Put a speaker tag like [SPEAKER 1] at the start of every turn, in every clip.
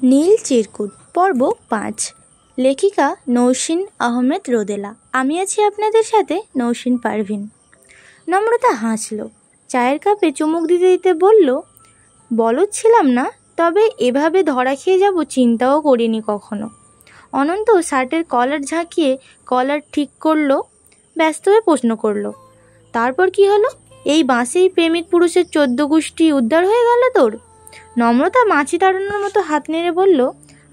[SPEAKER 1] নীল চিরকুট পর্ব ৫। লেখিকা নৌশিন আহমেদ রোদেলা। আমি আছি আপনাদের সাথে নৌশিন পারভিন। নম্রতা হাসল, চায়ের কাপে চুমুক দিতে দিতে বলল, বলদ ছিলাম না, তবে এভাবে ধরা খেয়ে যাব চিন্তাও করিনি কখনো। অনন্ত শার্টের কলার ঝাঁকিয়ে কলার ঠিক করলো, ব্যস্ত হয়ে প্রশ্ন করলো, তারপর কি হলো? এই বাঁশেই প্রেমিক পুরুষের 14 গোষ্ঠী উদ্ধার হয়ে গেল তোর? নম্রতা মাছি তাড়ানোর মতো হাত নেড়ে বলল,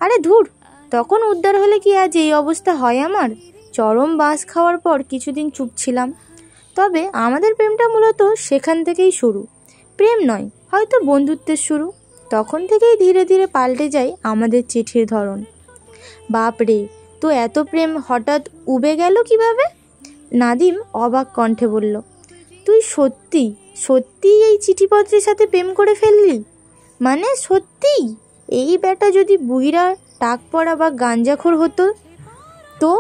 [SPEAKER 1] আরে ধুর, তখন উদ্ধার হলে কি আজ এই অবস্থা হয় আমার? চরম বাঁশ খাওয়ার পর কিছুদিন চুপ ছিলাম। তবে আমাদের প্রেমটা মূলত সেখান থেকেই শুরু। প্রেম নয়, হয়তো বন্ধুত্বের শুরু। তখন থেকেই ধীরে ধীরে পাল্টে যায় আমাদের চিঠির ধরন। বাপ রে, তো এত প্রেম হঠাৎ উবে গেল কিভাবে? নাদিম অবাক কণ্ঠে বলল, তুই সত্যি সত্যি এই চিঠিপত্রের সাথে প্রেম করে ফেললি? মানে সত্যি? এই ব্যাটা যদি বুইরা টাক পড়া বা গাঞ্জাখোর হতো তো?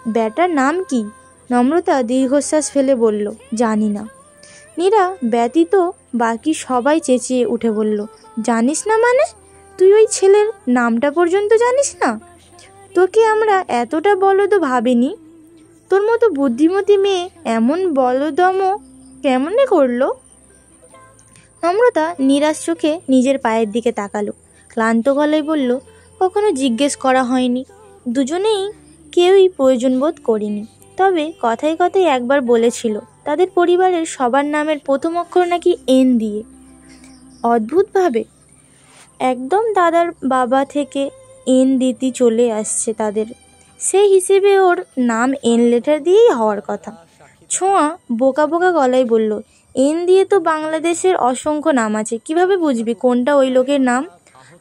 [SPEAKER 1] ব্যাটার নাম কি? নম্রতা দীর্ঘশ্বাস ফেলে বলল, জানি না। নীরা ব্যতীত বাকি সবাই চেঁচিয়ে উঠে বলল, জানিস না মানে? তুই ওই ছেলের নামটা পর্যন্ত জানিস না? তোকে আমরা এতটা বলদ ভাবিনি। তোর মতো বুদ্ধিমতী মেয়ে এমন বলদম কেমনে করলো? নম্রতা নিরাশ চোখে নিজের পায়ের দিকে তাকালো, ক্লান্ত গলায় বলল, কখনো জিজ্ঞেস করা হয়নি। দুজনেই কেউই প্রয়োজন বোধ করিনি। তবে কথায় কথায় একবার বলেছিল তাদের পরিবারের সবার নামের প্রথম অক্ষর নাকি এন দিয়ে। অদ্ভুতভাবে একদম দাদার বাবা থেকে এন রীতি চলে আসছে তাদের। সেই হিসেবে ওর নাম এন লেটার দিয়েই হওয়ার কথা। ছোঁয়া বোকা বোকা গলায় বলল, এন দিয়ে তো বাংলাদেশের অসংখ্য নাম আছে, কিভাবে বুঝবি কোনটা ওই লোকের নাম?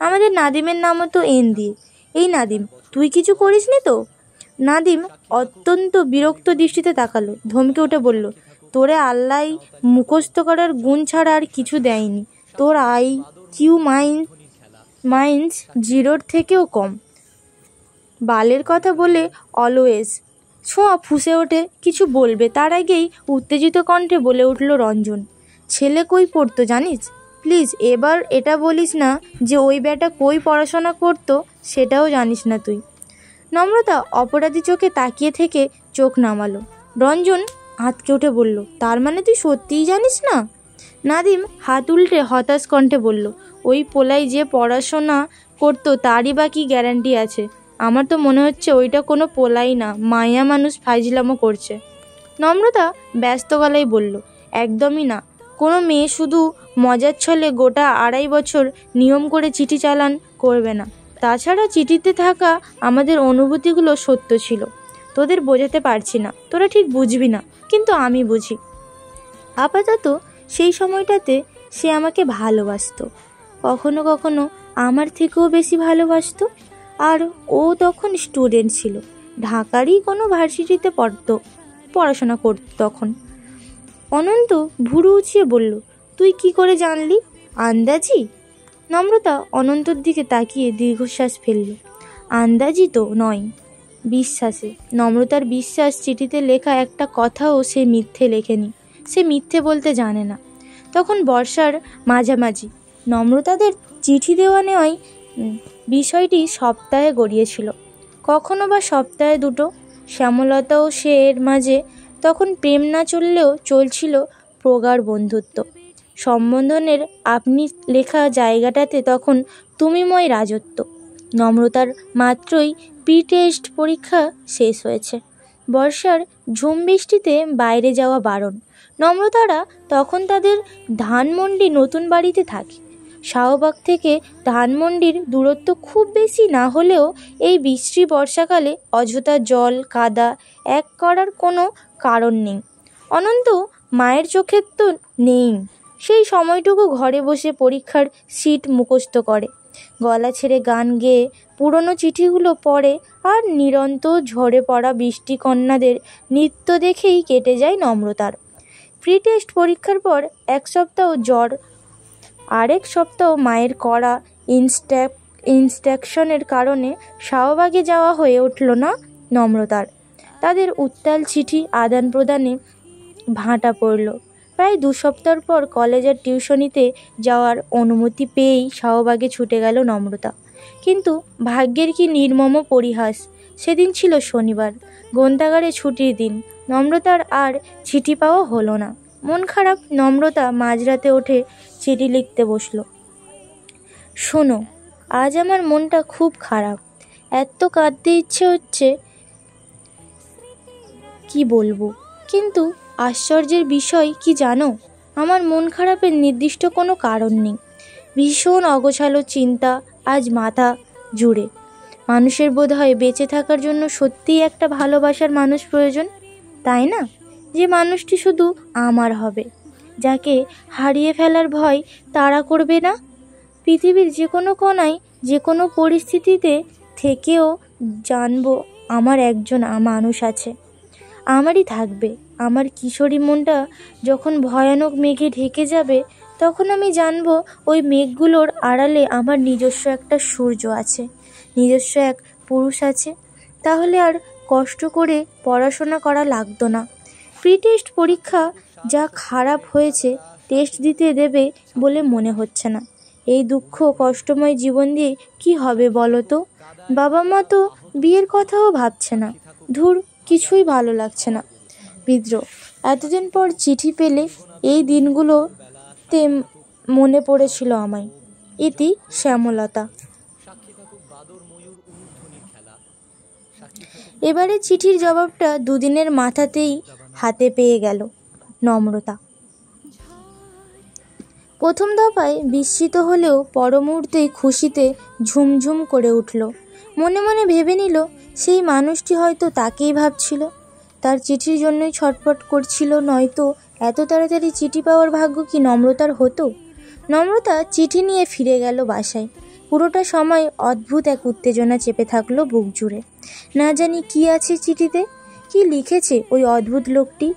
[SPEAKER 1] আমাদের নাদিমের নামও তো এন দিয়ে। এই নাদিম, তুই কিছু করিসনি তো? নাদিম অত্যন্ত বিরক্ত দৃষ্টিতে তাকালো, ধমকে উঠে বলল, তোরে আল্লাহ মুখস্থ করার গুণ ছাড়া আর কিছু দেয়নি। তোর IQ মাইন্স 0 থেকেও কম। বালের কথা বলে অলওয়েজ। ছোঁয়া ফুঁসে ওঠে, কিছু বলবে তার আগেই উত্তেজিত কণ্ঠে বলে উঠল রঞ্জন, ছেলে কই পড়তো জানিস? প্লিজ এবার এটা বলিস না যে ওই বেটা কই পড়াশোনা করতো সেটাও জানিস না তুই। নম্রতা অপরাধী চোখে তাকিয়ে থেকে চোখ নামালো। রঞ্জন আঁতকে উঠে বলল, তার মানে তুই সত্যিই জানিস না? নাদিম হাত উল্টে হতাশ কণ্ঠে বলল, ওই পোলাই যে পড়াশোনা করতো তারই বা কি গ্যারান্টি আছে? আমার তো মনে হচ্ছে ওইটা কোনো পোলাই না, মায়া মানুষ ফাইজলামো করছে। নম্রতা ব্যস্ত গলায় বলল, একদমই না। কোনো মেয়ে শুধু মজার ছলে গোটা 2.5 বছর নিয়ম করে চিঠি চালান করবে না। তাছাড়া চিঠিতে থাকা আমাদের অনুভূতিগুলো সত্য ছিল। তোদের বোঝাতে পারছি না, তোরা ঠিক বুঝবি না, কিন্তু আমি বুঝি। আপাতত সেই সময়টাতে সে আমাকে ভালোবাসতো, কখনো কখনো আমার থেকেও বেশি ভালোবাসতো। আর ও তখন স্টুডেন্ট ছিল, ঢাকারই কোনো ভার্সিটিতে পড়াশোনা করত তখন। অনন্ত ভুরু উঁচিয়ে বলল, তুই কি করে জানলি? আন্দাজি? নম্রতা অনন্তর দিকে তাকিয়ে দীর্ঘশ্বাস ফেলল। আন্দাজি তো নয়, বিশ্বাসে। নম্রতার বিশ্বাস চিঠিতে লেখা একটা কথাও সে মিথ্যে লেখেনি। সে মিথ্যে বলতে জানে না। তখন বর্ষার মাঝামাঝি নম্রতাদের চিঠি দেওয়া নেওয়াই বিষয়টি সপ্তাহে গড়িয়েছিল, কখনো বা সপ্তাহে 2। শ্যামলতা ও সে এর মাঝে তখন প্রেম না চললেও চলছিল প্রগাঢ় বন্ধুত্ব। সম্বোধনের আপনি লেখা জায়গাটাতে তখন তুমিময় রাজত্ব। নম্রতার মাত্রই প্রি-টেস্ট পরীক্ষা শেষ হয়েছে। বর্ষার ঝুম বৃষ্টিতে বাইরে যাওয়া বারণ। নম্রতারা তখন তাদের ধানমন্ডি নতুন বাড়িতে থাকে। শাহবাগ থেকে ধানমন্ডির দূরত্ব খুব বেশি না হলেও এই বৃষ্টি বর্ষাকালে অযথা জল কাদা এক করার কোনো কারণ নেই। অনন্ত মায়ের চোখের তো নেই। সেই সময়টুকু ঘরে বসে পরীক্ষার সিট মুখস্থ করে, গলা ছেড়ে গান গেয়ে পুরনো চিঠিগুলো পড়ে, আর নিরন্তর ঝরে পড়া বৃষ্টিকন্যাদের নৃত্য দেখেই কেটে যায় নম্রতার। প্রি-টেস্ট পরীক্ষার পর 1 সপ্তাহ জ্বর, আরেক সপ্তাহ মায়ের কড়া ইনস্ট্রাকশনের কারণে শাহবাগে যাওয়া হয়ে উঠল না নম্রতার। তাদের উত্তাল চিঠি আদান প্রদানে ভাঁটা পড়ল। প্রায় 2 সপ্তাহ পর কলেজ আর টিউশনিতে যাওয়ার অনুমতি পেয়েই শাহবাগে ছুটে গেল নম্রতা। কিন্তু ভাগ্যের কি নির্মম পরিহাস, সেদিন ছিল শনিবার, গ্রন্থাগারে ছুটির দিন। নম্রতার আর চিঠি পাওয়া হলো না। মন খারাপ, নম্রতা মাঝরাতে উঠে চিঠি লিখতে বসলো। শোনো, আজ আমার মনটা খুব খারাপ, এত কাঁদতে ইচ্ছে হচ্ছে কি বলবো। কিন্তু আশ্চর্যের বিষয় কি জানো, আমার মন খারাপের নির্দিষ্ট কোনো কারণ নেই। ভীষণ অগোছালো চিন্তা আজ মাথা জুড়ে। মানুষের বোধহয় বেঁচে থাকার জন্য সত্যিই একটা ভালোবাসার মানুষ প্রয়োজন, তাই না? যে মানুষটি শুধু আমার হবে, যাকে হারিয়ে ফেলার ভয় তাড়া করবে না। পৃথিবীর যে কোনো কোণায় যে কোনো পরিস্থিতিতে থেকেও জানবো আমার একজন মানুষ আছে, আমারই থাকবে। আমার কিশোরী মনটা যখন ভয়ানক মেঘে ঢেকে যাবে, তখন আমি জানবো ওই মেঘগুলোর আড়ালে আমার নিজস্ব একটা সূর্য আছে, নিজস্ব এক পুরুষ আছে। তাহলে আর কষ্ট করে পড়াশোনা করা লাগতো না। প্রি টেস্ট পরীক্ষা যা খারাপ হয়েছে, টেস্ট দিতে দেবে বলে মনে হচ্ছে না। এই দুঃখ কষ্টময় জীবন দিয়ে কি হবে বলো তো? বাবা মা তো বিয়ের কথাও ভাবছে না। ধুর, কিছুই ভালো লাগছে না। বিদ্রোহ। এতদিন পর চিঠি পেলে এই দিনগুলোতে মনে পড়েছিল আমায়। ইতি শ্যামলতা। এবারে চিঠির জবাবটা 2 দিনের মাথাতেই হাতে পেয়ে গেল নম্রতা। প্রথম দফায় বিস্মিত হলেও পর মুহূর্তেই খুশিতে ঝুমঝুম করে উঠল। মনে মনে ভেবে নিল, সেই মানুষটি হয়তো তাকেই ভাবছিল, তার চিঠির জন্যই ছটফট করছিল। নয়তো এত তাড়াতাড়ি চিঠি পাওয়ার ভাগ্য কি নম্রতার হতো? নম্রতা চিঠি নিয়ে ফিরে গেল বাসায়। পুরোটা সময় অদ্ভুত এক উত্তেজনা চেপে থাকলো বুক জুড়ে। না জানি কি আছে চিঠিতে, কি লিখেছে ওই অদ্ভুত লোকটি।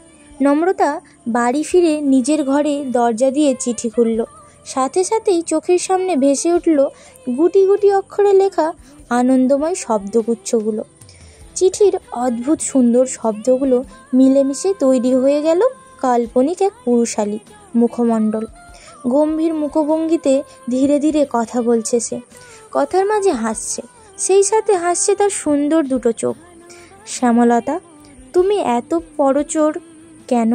[SPEAKER 1] নম্রতা বাড়ি ফিরে নিজের ঘরে দরজা দিয়ে চিঠি খুলল। সাথে সাথেই চোখের সামনে ভেসে উঠল গুটি গুটি অক্ষরে লেখা আনন্দময় শব্দগুচ্ছগুলো। চিঠির অদ্ভুত সুন্দর শব্দগুলো মিলেমিশে তৈরি হয়ে গেল কাল্পনিক এক পুরুষালী মুখমণ্ডল। গম্ভীর মুখভঙ্গিতে ধীরে ধীরে কথা বলছে সে। কথার মাঝে হাসছে, সেই সাথে হাসছে তার সুন্দর দুটো চোখ। শ্যামলতা, তুমি এত পরচোর কেন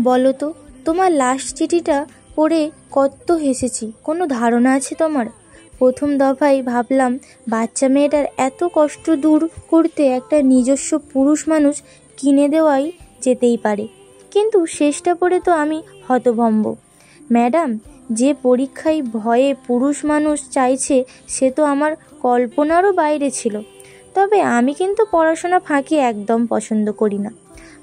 [SPEAKER 1] বলো তো? তোমার লাস্ট চিঠিটা পড়ে কত হেসেছি, কোনো ধারণা আছে তোমার? প্রথম দফায় ভাবলাম বাচ্চা মেয়েটার এত কষ্ট দূর করতে একটা নিজস্ব পুরুষ মানুষ কিনে দেওয়াই যেতেই পারে, কিন্তু শেষটা পড়ে তো আমি হতভম্ব। ম্যাডাম, যে পরীক্ষায় ভয়ে পুরুষ মানুষ চাইছে সে তো আমার কল্পনারও বাইরে ছিল। তবে আমি কিন্তু পড়াশোনা ফাঁকি একদম পছন্দ করি না।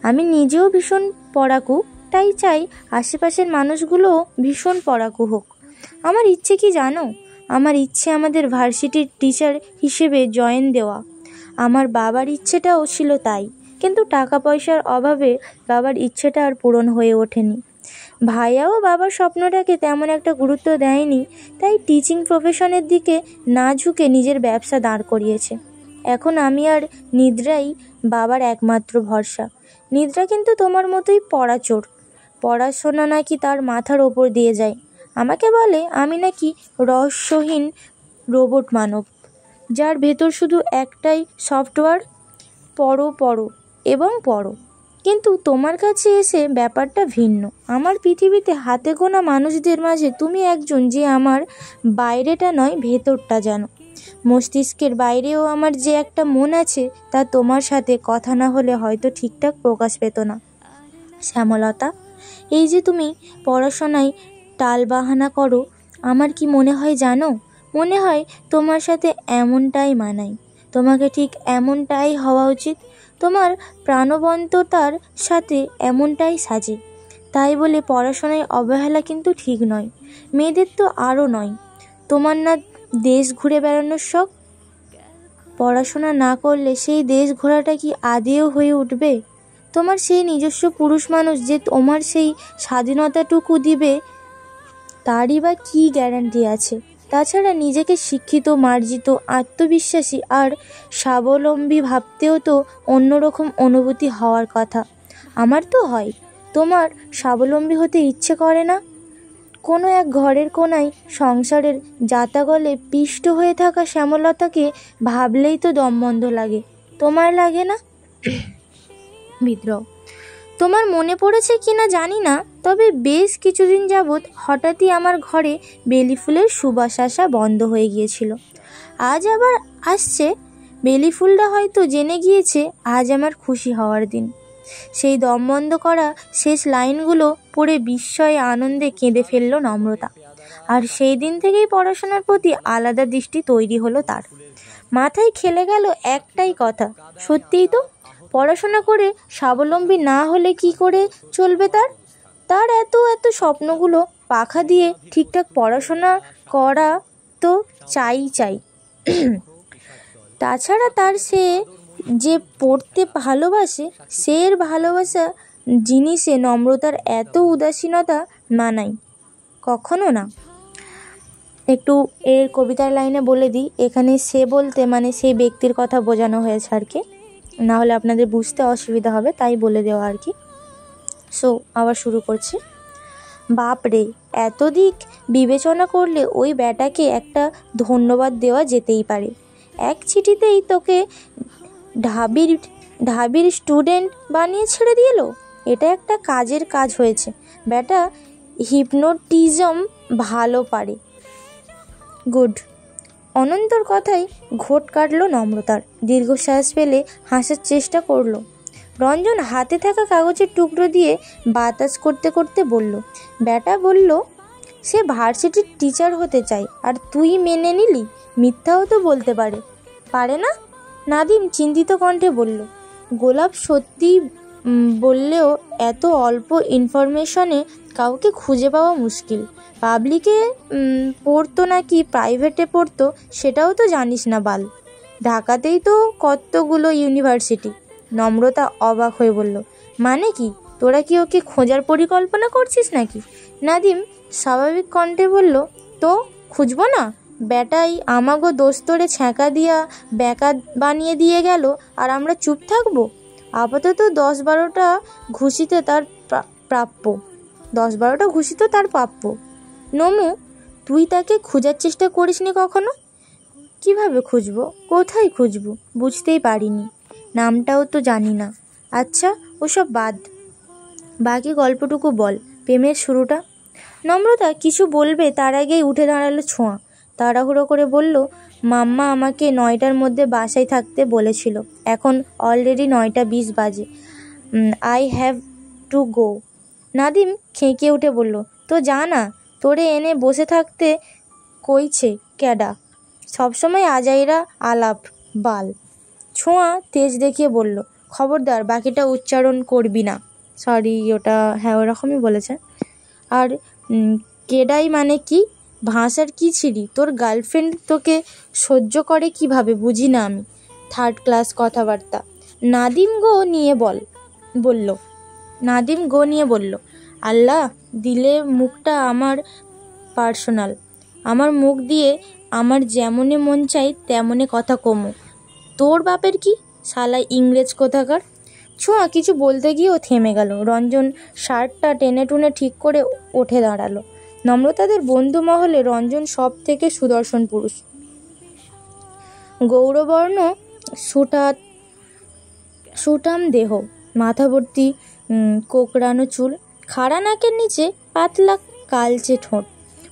[SPEAKER 1] আমি নিজেও ভীষণ পড়াকু, তাই চাই আশেপাশের মানুষগুলোও ভীষণ পড়াকু হোক। আমার ইচ্ছে কি জানো? আমার ইচ্ছে আমাদের ভার্সিটির টিচার হিসেবে জয়েন দেওয়া। আমার বাবার ইচ্ছেটাও ছিল তাই, কিন্তু টাকা পয়সার অভাবে বাবার ইচ্ছেটা আর পূরণ হয়ে ওঠেনি। ভাইয়াও বাবার স্বপ্নটাকে তেমন একটা গুরুত্ব দেয়নি, তাই টিচিং প্রফেশনের দিকে না ঝুঁকে নিজের ব্যবসা দাঁড় করিয়েছে। এখন আমি আর নিদ্রাই বাবার একমাত্র ভরসা। নিদ্রা কিন্তু তোমার মতোই পড়াচোর। পড়াশোনা নাকি তার মাথার ওপর দিয়ে যায়। আমাকে বলে আমি নাকি রহস্যহীন রোবট মানব, যার ভেতর শুধু একটাই সফটওয়্যার, পড়ো পড়ো এবং পড়ো। কিন্তু তোমার কাছে এসে ব্যাপারটা ভিন্ন। আমার পৃথিবীতে হাতে গোনা মানুষদের মাঝে তুমি একজন, যে আমার বাইরেটা নয় ভেতরটা জানো। মস্তিষ্কের বাইরেও আমার যে একটা মন আছে, তা তোমার সাথে কথা না হলে হয়তো ঠিকঠাক প্রকাশ পেত না। শ্যামলতা, এই যে তুমি পড়াশোনায় টালবাহানা করো, আমার কি মনে হয় জানো? মনে হয় তোমার সাথে এমনটাই মানায়, তোমাকে ঠিক এমনটাই হওয়া উচিত। তোমার প্রাণবন্ততার সাথে এমনটাই সাজে। তাই বলে পড়াশোনায় অবহেলা কিন্তু ঠিক নয়। মেয়েদের তো আরও নয়। তোমার না দেশ ঘুরে বেড়ানোর শখ? পড়াশোনা না করলে সেই দেশ ঘোরাটা কি আদেও হয়ে উঠবে? তোমার সেই নিজস্ব পুরুষ মানুষ যে তোমার সেই স্বাধীনতাটুকু দিবে, তারই বা কী গ্যারান্টি আছে? তাছাড়া নিজেকে শিক্ষিত, মার্জিত, আত্মবিশ্বাসী আর স্বাবলম্বী ভাবতেও তো অন্যরকম অনুভূতি হওয়ার কথা। আমার তো হয়। তোমার স্বাবলম্বী হতে ইচ্ছে করে না? কোনো এক ঘরের কোনায় সংসারের জাতাগলে পিষ্ট হয়ে থাকা শ্যামলতাকে ভাবলেই তো দম বন্ধ লাগে। তোমার লাগে না? বিদ্রোহ। তোমার মনে পড়েছে কি না জানি না, তবে বেশ কিছুদিন যাবৎ হঠাৎই আমার ঘরে বেলি ফুলের সুবাস আসা বন্ধ হয়ে গিয়েছিল। আজ আবার আসছে। বেলি ফুলটা হয়তো জেনে গিয়েছে আজ আমার খুশি হওয়ার দিন। সেই দম বন্ধ করা শেষ লাইনগুলো পড়ে বিস্ময়ে আনন্দে কেঁদে ফেলল নম্রতা। আর সেই দিন থেকেই পড়াশোনার প্রতি আলাদা দৃষ্টি তৈরি হলো তার। মাথায় খেলে গেল একটাই কথা, সত্যিই তো, পড়াশোনা করে স্বাবলম্বী না হলে কি করে চলবে তার এত এত স্বপ্নগুলো পাখা দিয়ে ঠিকঠাক পড়াশোনা করা তো চাই। তাছাড়া তার সে যে পড়তে ভালোবাসে, সে এর ভালোবাসা জিনিসে নম্রতার এত উদাসীনতা মানায় কখনো না। একটু এর কবিতার লাইনে বলে দিই, এখানে সে বলতে মানে সেই ব্যক্তির কথা বোঝানো হয়েছে আর কি, না হলে আপনাদের বুঝতে অসুবিধা হবে, তাই বলে দেওয়া আর কি। সো আবার শুরু করছি। বাপ রে, এত দিক বিবেচনা করলে ওই ব্যাটাকে একটা ধন্যবাদ দেওয়া যেতেই পারে। এক চিঠিতেই তোকে ঢাবির স্টুডেন্ট বানিয়ে ছেড়ে দিল। এটা একটা কাজের কাজ হয়েছে। ব্যাটা হিপনোটিজম ভালো পারে। গুড। অনন্তর কথায় ঘোট কাটল নম্রতার। দীর্ঘশ্বাস ফেলে হাসার চেষ্টা করলো। রঞ্জন হাতে থাকা কাগজের টুকরো দিয়ে বাতাস করতে করতে বলল, ব্যাটা বলল সে ভার্সিটির টিচার হতে চায়, আর তুই মেনে নিলি? মিথ্যাও তো বলতে পারে না? নাদিম চিন্তিত কণ্ঠে বলল, গোলাপ সত্যি বললেও এত অল্প ইনফরমেশনে কাউকে খুঁজে পাওয়া মুশকিল। পাবলিকে পড়তো নাকি প্রাইভেটে পড়তো সেটাও তো জানিস না বাল। ঢাকাতেই তো কতগুলো ইউনিভার্সিটি। নম্রতা অবাক হয়ে বলল, মানে কি, তোরা কি ওকে খোঁজার পরিকল্পনা করছিস নাকি? নাদিম স্বাভাবিক কণ্ঠে বলল, তো খুঁজবো না? ব্যাটাই আমাগো দোস্তরে ছ্যাঁকা দিয়া ব্যাকা বানিয়ে দিয়ে গেল, আর আমরা চুপ থাকবো? আপাতত 10-12টা ঘুষিতে তার প্রাপ্য। 10-12টা ঘুষি তো তার প্রাপ্য। নমু, তুই তাকে খোঁজার চেষ্টা করিসনি কখনো? কিভাবে খুঁজবো? কোথায় খুঁজবো? বুঝতেই পারিনি। নামটাও তো জানি না। আচ্ছা, ওসব বাদ, বাকি গল্পটুকু বল, প্রেমের শুরুটা। নম্রতা কিছু বলবে তার আগেই উঠে দাঁড়ালো ছোঁয়া। তাড়াহুড়ো করে বলল, মাম্মা আমাকে 9টার মধ্যে বাসায় থাকতে বলেছিল। এখন অলরেডি 9:20 বাজে। I have to go. Nadim খেঁকে উঠে বলল, তো যা না, তোরে এনে বসে থাকতে কইছে ক্যাডা? সবসময় আজাইরা আলাপ বাল। ছোঁয়া তেজ দেখিয়ে বলল, খবরদার বাকিটা উচ্চারণ করবি না। সরি, ওটা হ্যাঁ ওরকমই বলেছে। আর কেডাই মানে কি? ভাষার কি ছিরি? তোর গার্লফ্রেন্ড তোকে সহ্য করে কিভাবে বুঝি না আমি। 3rd ক্লাস কথাবার্তা। নাদিম গো নিয়ে বলল, আল্লাহ দিলে মুখটা আমার পার্সোনাল। আমার মুখ দিয়ে আমার যেমনে মন চাই তেমনে কথা কমো। তোর বাপের কি? শালা ইংরেজ কোথাকার। ছোঁয়া কিছু বলতে গিয়েও থেমে গেল। রঞ্জন শার্টটা টেনে টুনে ঠিক করে উঠে দাঁড়ালো। নম্রতাদের বন্ধু মহলে রঞ্জন সব থেকে সুদর্শন পুরুষ। গৌরবর্ণ সুঠাম দেহ, মাথা ভর্তি কোকড়ানো চুল, খাড়া নাকের নিচে পাতলা কালচে ঠোঁট,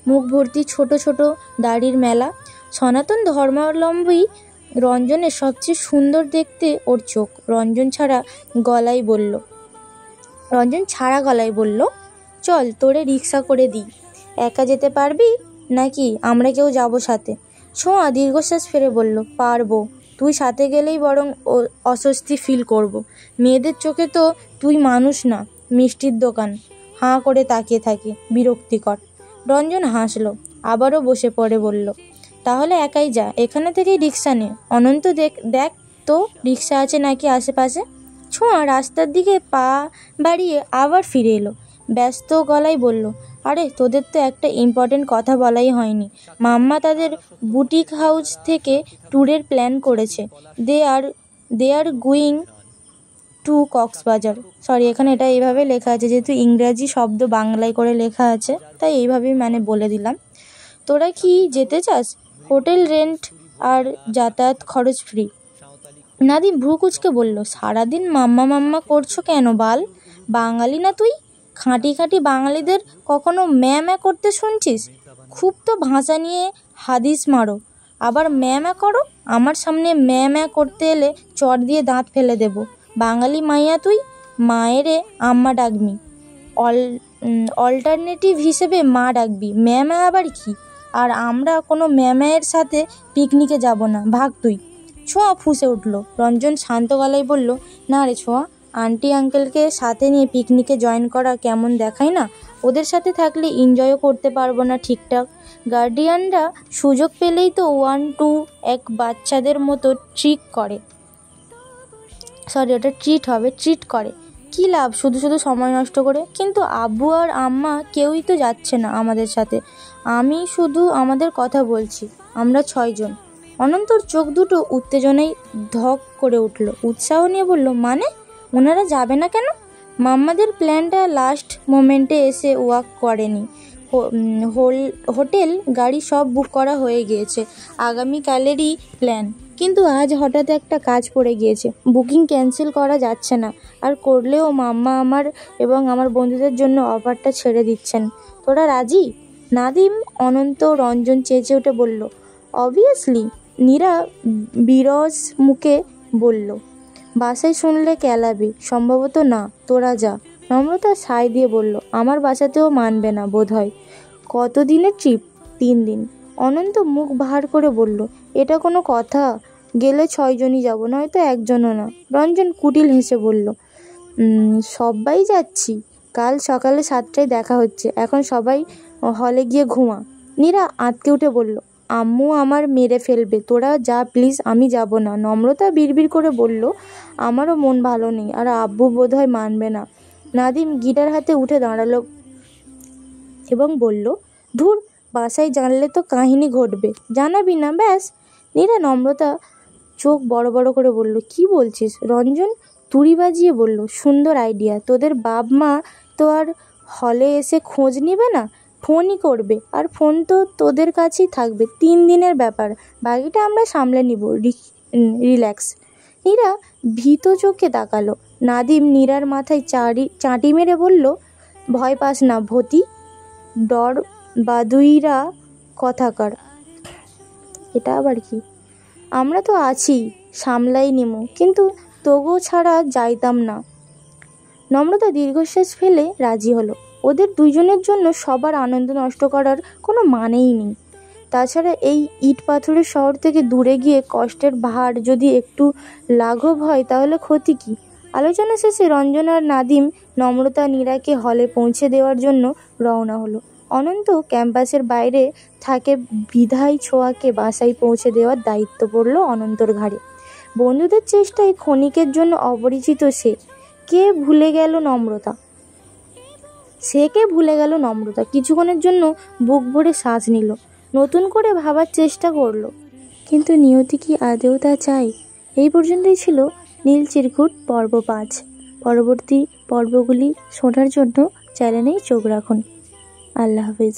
[SPEAKER 1] মুখ ভর্তি ছোট ছোট দাড়ির মেলা। সনাতন ধর্মাবলম্বী রঞ্জনের সবচেয়ে সুন্দর দেখতে ওর চোখ। রঞ্জন ছাড়া গলায় বলল, চল তোরে রিক্সা করে দিই। একা যেতে পারবি নাকি আমরা কেউ যাব সাথে? ছোঁয়া দীর্ঘশ্বাস ফেলে বলল, পারবো। তুই সাথে গেলেই বরং অস্বস্তি ফিল করব। মেয়েদের চোখে তো তুই মানুষ না, মিষ্টির দোকান। হাঁ করে তাকিয়ে থাকে, বিরক্তিকর। রঞ্জন হাসলো, আবারও বসে পড়ে বলল, তাহলে একাই যা, এখানে থেকেই রিক্সা নে। অনন্ত দেখ তো রিক্সা আছে নাকি আশেপাশে। ছোঁয়া রাস্তার দিকে পা বাড়িয়ে আবার ফিরে এলো। ব্যস্ত গলায় বলল, আরে তোদের তো একটা ইম্পর্টেন্ট কথা বলাই হয়নি। মাম্মা তাদের বুটিক হাউস থেকে ট্যুরের প্ল্যান করেছে। They are going to Cox's Bazar. Sorry, এখানে এটা এইভাবে লেখা আছে, যেহেতু ইংরাজি শব্দ বাংলায় করে লেখা আছে তাই এইভাবেই মানে বলে দিলাম। তোরা কি যেতে চাস? হোটেল রেন্ট আর যাতায়াত খরচ ফ্রি। নাদিম ভ্রু কুচকে বলল, সারাদিন মাম্মা মাম্মা করছো কেন বাল? বাঙালি না তুই? খাঁটি খাঁটি বাঙালিদের কখনো ম্যা করতে শুনছিস? খুব তো ভাষা নিয়ে হাদিস মারো, আবার ম্যা করো। আমার সামনে ম্যা করতে এলে চট দিয়ে দাঁত ফেলে দেব। বাঙালি মাইয়া তুই, মায়েরে আম্মা ডাকবি, অল্টারনেটিভ হিসেবে মা ডাকবি, ম্যা আবার কি? আর আমরা কোনো ম্যামের সাথে পিকনিকে যাব না, ভাগ তুই। ছোঁয়া ফুঁসে উঠল। রঞ্জন শান্ত গলায় বলল, না রে ছোঁয়া, আন্টি আঙ্কেলকে সাথে নিয়ে পিকনিকে জয়েন করা কেমন দেখায় না? ওদের সাথে থাকলে এনজয়ও করতে পারবো না ঠিকঠাক। গার্ডিয়ানরা সুযোগ পেলেই তো 1-2 এক বাচ্চাদের মতো ট্রিট করে, ট্রিট করে। কী লাভ শুধু শুধু সময় নষ্ট করে? কিন্তু আব্বু আর আম্মা কেউই তো যাচ্ছে না আমাদের সাথে। আমি শুধু আমাদের কথা বলছি, আমরা 6 জন। অনন্তর চোখ দুটো উত্তেজনায় ধক করে উঠল। উৎসাহ নিয়ে বলল, মানে ওনারা যাবে না কেন? মাম্মাদের প্ল্যানটা লাস্ট মোমেন্টে এসে ওয়ার্ক করেনি। হোটেল গাড়ি সব বুক করা হয়ে গিয়েছে, আগামীকালেরই প্ল্যান। কিন্তু আজ হঠাৎ একটা কাজ পড়ে গিয়েছে, বুকিং ক্যান্সেল করা যাচ্ছে না। আর করলেও মাম্মা আমার এবং আমার বন্ধুদের জন্য অফারটা ছেড়ে দিচ্ছেন। তোরা রাজি? নাদিম, অনন্ত, রঞ্জন চেঁচে উঠে বলল, অবভিয়াসলি। নীরা বিরস মুখে বলল, বাসায় শুনলে কেলাবি, সম্ভবত না, তোরা যা। নম্রতা সায় দিয়ে বলল, আমার বাসাতেও মানবে না বোধ হয়। কতদিনের ট্রিপ? 3 দিন। অনন্ত মুখ ভার করে বলল, এটা কোনো কথা? গেলে 6 জনই যাব, নয়তো একজনও না। রঞ্জন কুটিল হেসে বলল, সবাই যাচ্ছি, কাল সকালে 7টায় দেখা হচ্ছে, এখন সবাই হলে গিয়ে ঘুমা। নীরা আঁতকে উঠে বলল, আম্মু আমার মেরে ফেলবে, তোরা যা প্লিজ, আমি যাব না। নম্রতা বিড়বিড় করে বলল, আমারও মন ভালো নেই, আর আব্বু বোধহয় মানবে না। নাদিম গিটার হাতে উঠে দাঁড়ালো এবং বলল, ধুর, বাসায় জানলে তো কাহিনী ঘটবে, জানাবি না ব্যাস। নীরা নম্রতা চোখ বড় বড় করে বলল, কি বলছিস? রঞ্জন তুড়ি বাজিয়ে বলল, সুন্দর আইডিয়া। তোদের বাপ মা তো আর হলে এসে খোঁজ নেবে না, ফোনই করবে, আর ফোন তো তোদের কাছেই থাকবে। 3 দিনের ব্যাপার, বাকিটা আমরা সামলে নিব, রিল্যাক্স। নীরা ভীত চোখে তাকালো। নাদিম নীরার মাথায় চাঁটি মেরে বলল, ভয় পাস না ভতি, ডর বাদুইরা কথাকার। এটা আবার কি? আমরা তো আছি, সামলাই নিমু, কিন্তু তোগো ছাড়া যাইতাম না। নম্রতা দীর্ঘশ্বাস ফেলে রাজি হলো। ওদের 2 জনের জন্য সবার আনন্দ নষ্ট করার কোনো মানেই নেই। তাছাড়া এই ইট পাথরের শহর থেকে দূরে গিয়ে কষ্টের ভার যদি একটু লাঘব হয় তাহলে ক্ষতি কি? আলোচনা শেষে রঞ্জন আর নাদিম নম্রতা নীরাকে হলে পৌঁছে দেওয়ার জন্য রওনা হলো। অনন্ত ক্যাম্পাসের বাইরে থাকে বিধায় ছোঁয়াকে বাসায় পৌঁছে দেওয়ার দায়িত্ব পড়ল অনন্তর ঘাড়ে। বন্ধুদের চেষ্টায় ক্ষণিকের জন্য অপরিচিত সে কে ভুলে গেল নম্রতা। কিছুক্ষণের জন্য বুক ভরে শ্বাস নিল, নতুন করে ভাবার চেষ্টা করলো, কিন্তু নিয়তি কি আদেও তা চায়? এই পর্যন্তই ছিল নীল চিরকুট পর্ব 5। পরবর্তী পর্বগুলি শোনার জন্য চ্যানেলেই চোখ রাখুন। আল্লাহ হাফিজ।